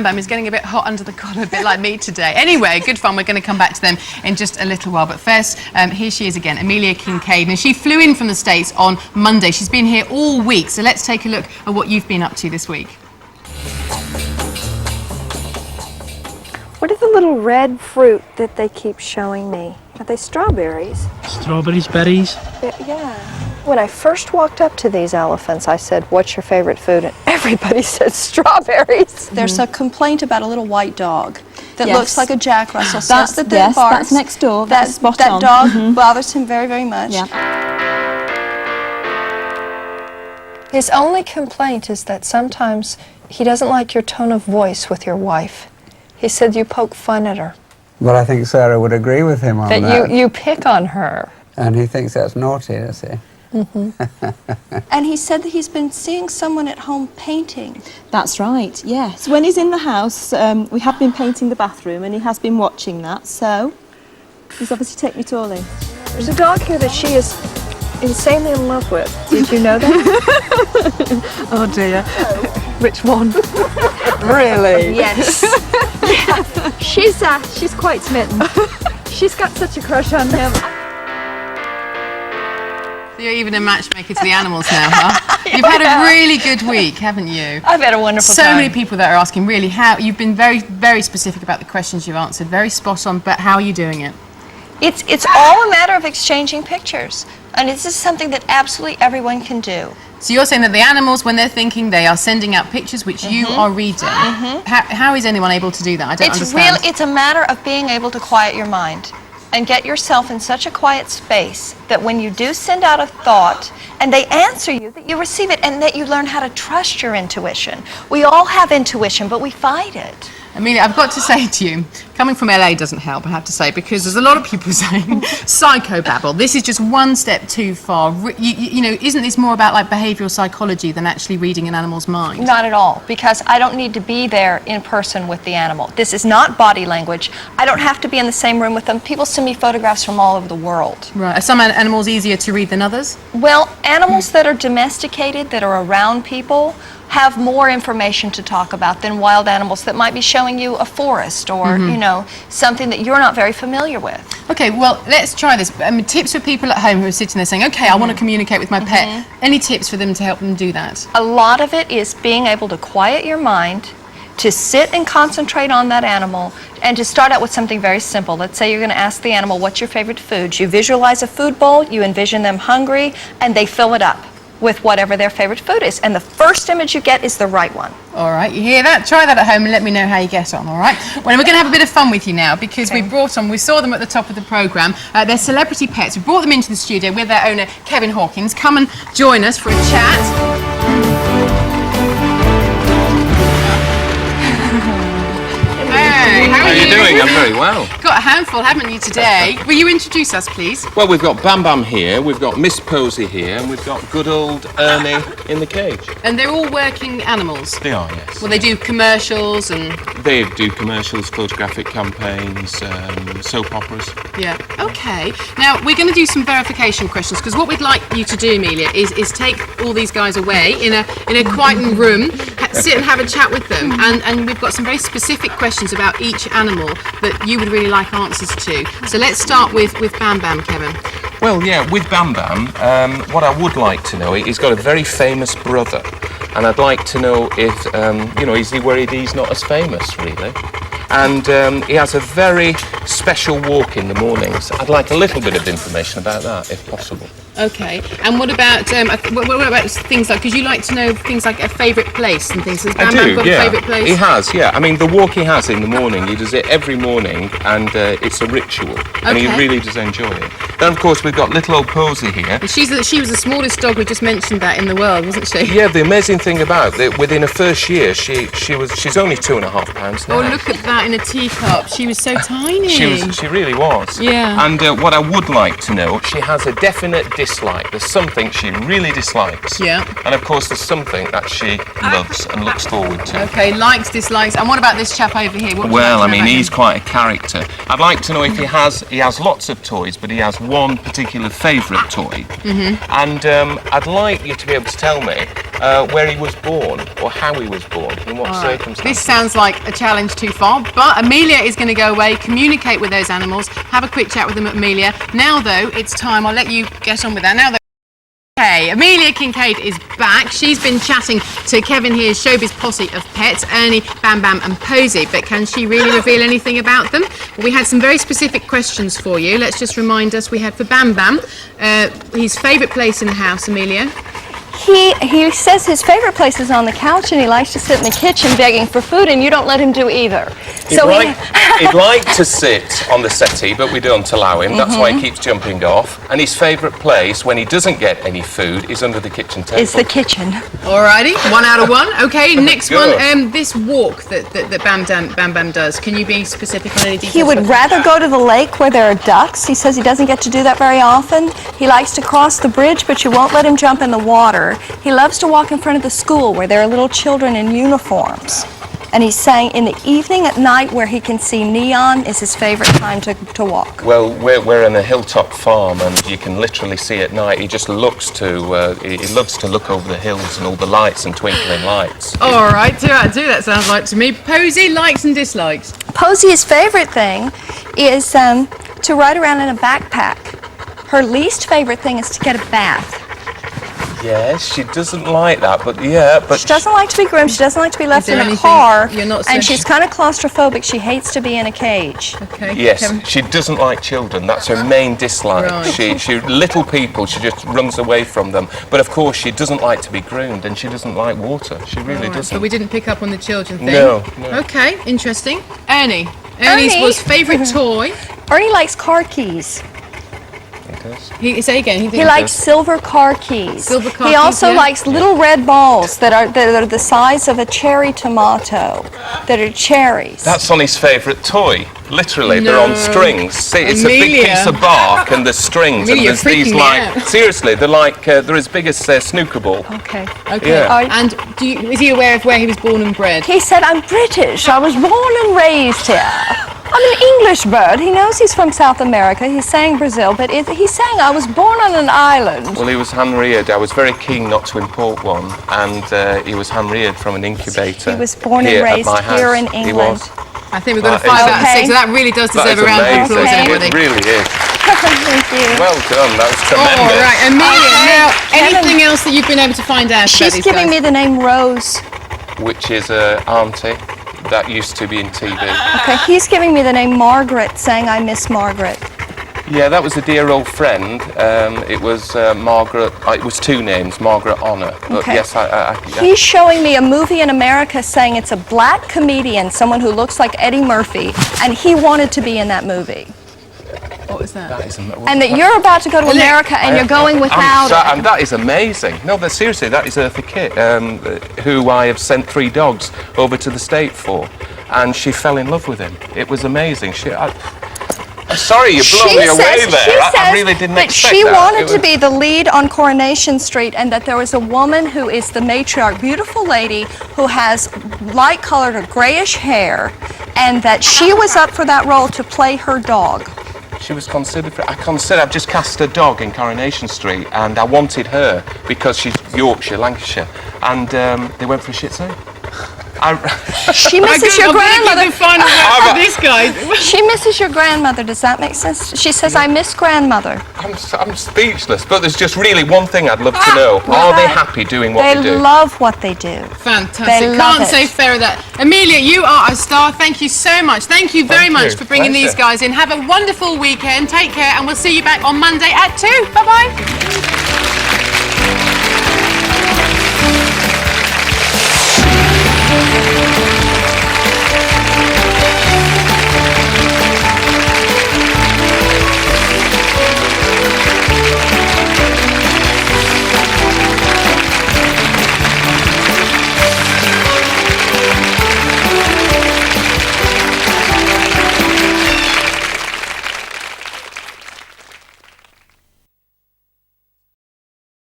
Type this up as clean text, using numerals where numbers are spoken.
Bam Bam is getting a bit hot under the collar, a bit like me today. Anyway, good fun. We're going to come back to them in just a little while. But first, here she is again, Amelia Kinkade. And she flew in from the States on Monday. She's been here all week. So let's take a look at what you've been up to this week. What are the little red fruit that they keep showing me? Are they strawberries? Strawberries, berries. Yeah. When I first walked up to these elephants, I said, "What's your favorite food?" And everybody said strawberries. There's a complaint about a little white dog that Yes. looks like a Jack Russell. That's, Says that yes, barks. that's next door. That's spot that on. dog bothers him very, very much. Yeah. His only complaint is that sometimes he doesn't like your tone of voice with your wife. He said you poke fun at her. But I think Sarah would agree with him on that. That you pick on her. And he thinks that's naughty, does he? And he said that he's been seeing someone at home painting. That's right, yes. When he's in the house, we have been painting the bathroom and he has been watching that, so he's obviously taken it all in. There's a dog here that she is insanely in love with. Did you know that? Oh, dear. Which one? Really? Yes. Yeah. She's quite smitten. She's got such a crush on him. You're even a matchmaker to the animals now, huh? You've had a really good week, haven't you? I've had a wonderful So time. many people that are asking, really, how you've been very, very specific about the questions you've answered, very spot on, but how are you doing it? It's all a matter of exchanging pictures, and this is something that absolutely everyone can do. So you're saying that the animals, when they're thinking, they are sending out pictures which you are reading. How is anyone able to do that? I don't understand. It's a matter of being able to quiet your mind and get yourself in such a quiet space that when you do send out a thought and they answer you, that you receive it and that you learn how to trust your intuition. We all have intuition, but we fight it. Amelia, I've got to say to you, coming from LA doesn't help, I have to say, because there's a lot of people saying psychobabble. This is just one step too far. You know, isn't this more about like behavioural psychology than actually reading an animal's mind? Not at all, because I don't need to be there in person with the animal. This is not body language. I don't have to be in the same room with them. People send me photographs from all over the world. Right. Are some animals easier to read than others? Well, animals that are domesticated, that are around people, have more information to talk about than wild animals that might be showing you a forest or, you know, something that you're not very familiar with. Okay, well, let's try this. Tips for people at home who are sitting there saying, okay, I want to communicate with my pet. Any tips for them to help them do that? A lot of it is being able to quiet your mind, to sit and concentrate on that animal, and to start out with something very simple. Let's say you're going to ask the animal, what's your favorite food? You visualize a food bowl, you envision them hungry, and they fill it up with whatever their favorite food is. And the first image you get is the right one. All right, you hear that? Try that at home and let me know how you get on, all right? Well, we're going to have a bit of fun with you now because we saw them at the top of the programme. They're celebrity pets. We brought them into the studio with their owner, Kevin Hawkins. Come and join us for a chat. How are you doing? I'm very well. Got a handful, haven't you, today? Will you introduce us, please? Well, we've got Bam Bam here, we've got Miss Posy here, and we've got good old Ernie in the cage. And they're all working animals? They are, yes. Well, they do commercials and... They do commercials, photographic campaigns, soap operas. Yeah. Okay. Now, we're going to do some verification questions because what we'd like you to do, Amelia, is take all these guys away in a quiet room, sit and have a chat with them, and we've got some very specific questions about each animal that you would really like answers to. So let's start with Bam Bam, Kevin. Well, yeah, with Bam Bam, what I would like to know, he's got a very famous brother, and I'd like to know if, you know, is he worried he's not as famous, really? And he has a very special walk in the mornings. I'd like a little bit of information about that, if possible. Okay. And what about things like, because you like to know things like a favourite place and things. Has Bam Bam got a favourite place? He has, yeah. I mean, the walk he has in the morning, he does it every morning, and it's a ritual, and he really does enjoy it. Then, of course, we've got little old Posy here. And she was the smallest dog, we just mentioned that, in the world, wasn't she? Yeah, the amazing thing about it, within her first year, she's only 2.5 pounds now. Oh, look at that in a teacup. She was so tiny. She really was. Yeah. And what I would like to know, she has a definite dislike. There's something she really dislikes. Yeah. And of course, there's something that she loves and looks forward to. Okay, likes, dislikes. And what about this chap over here? Well, I mean, he's quite a character. I'd like to know if he has lots of toys, but he has one particular favourite toy. And I'd like you to be able to tell me where he was born or how he was born, in what circumstances. This sounds like a challenge too far, but Amelia is going to go away, communicate with those animals, have a quick chat with them, Amelia. Now, though, it's time. I'll let you get on with that. Now, though. Okay, Amelia Kinkade is back. She's been chatting to Kevin here's showbiz posse of pets, Ernie, Bam Bam and Posy, but can she really reveal anything about them? Well, we had some very specific questions for you. Let's just remind us, we had for Bam Bam, his favourite place in the house, Amelia. He says his favorite place is on the couch, and he likes to sit in the kitchen begging for food, and you don't let him do either. He'd like to sit on the settee, but we don't allow him. That's why he keeps jumping off. And his favourite place, when he doesn't get any food, is under the kitchen table. It's the kitchen. Alrighty, 1 out of 1. Okay, next Good. one. This walk that Bam Bam does. Can you be specific on any details? He would rather go to the lake where there are ducks. He says he doesn't get to do that very often. He likes to cross the bridge, but you won't let him jump in the water. He loves to walk in front of the school where there are little children in uniforms. And he's saying in the evening at night where he can see neon is his favorite time to walk. Well, we're in a hilltop farm, and you can literally see at night. He just looks to, he loves to look over the hills and all the lights and twinkling lights. All right, 2 out of 2, that sounds like to me. Posy, likes and dislikes. Posy's favorite thing is to ride around in a backpack. Her least favorite thing is to get a bath. Yes, she doesn't like that, but yeah, but She doesn't like to be groomed. She doesn't like to be left there in a anything car. you're not And so- she's kind of claustrophobic. She hates to be in a cage. Okay. Yes, Kevin? she doesn't like children. That's her main dislike. Right. She little people, she just runs away from them. But of course, she doesn't like to be groomed, and she doesn't like water. She really Right, doesn't. but we didn't pick up on the children thing. No. Okay, interesting. Ernie's Ernie? was favourite toy. Ernie likes car keys. He does. Say again. He likes silver car keys. Silver car he keys, also yeah. likes little red balls that are the size of a cherry tomato, that are cherries. That's on his favourite toy. Literally, they're on strings. See, it's a Amelia. big piece of bark and the strings, Amelia, and you're there's these freaking me like out. seriously, they're like they're as big as a snooker ball. Okay. Okay. Yeah. And is he aware of where he was born and bred? He said, I'm British. I was born and raised here. I'm an English bird. He knows he's from South America. He's saying Brazil, but he's saying I was born on an island. Well, he was hand-reared. I was very keen not to import one, and he was hand-reared from an incubator. He was born and here at raised my here house. in He England. was. I think we've got to That 5 is- out of 6. So that really does That deserve is a round of amazing. applause, Okay. everybody. It really is. Thank you. Well done. That was All tremendous. right, Amelia. Okay. Now, Kevin. anything else that you've been able to find out about She's these giving guys? me the name Rose. Which is a auntie that used to be in TV. Okay, he's giving me the name Margaret, saying I miss Margaret. Yeah, that was a dear old friend. It was Margaret. It was 2 names, Margaret Honor. But Okay. yes, I He's showing me a movie in America saying it's a black comedian, someone who looks like Eddie Murphy, and he wanted to be in that movie. What was that? that is And that you're about to go to America and you're going without it. And that is amazing. No, but seriously, that is Eartha Kitt, who I have sent 3 dogs over to the state for, and she fell in love with him. It was amazing. I'm sorry, you blew me away there. I really didn't that expect she that. wanted to be the lead on Coronation Street, and that there was a woman who is the matriarch, beautiful lady who has light-colored or grayish hair, and that she was up for that role to play her dog. She was considered for. I've just cast a dog in Coronation Street, and I wanted her because she's Yorkshire, Lancashire, and they went for a Shih Tzu. She misses your grandmother. The final word for this guy. She misses your grandmother. Does that make sense? She says, I miss grandmother. I'm speechless, but there's just really one thing I'd love to know. Are they happy doing what they do? They love what they do. Fantastic. They love Can't it. say fairer that. Amelia, you are a star. Thank you so much. Thank you very Thank much you. for bringing these Pleasure. guys in. Have a wonderful weekend. Take care, and we'll see you back on Monday at 2. Bye-bye.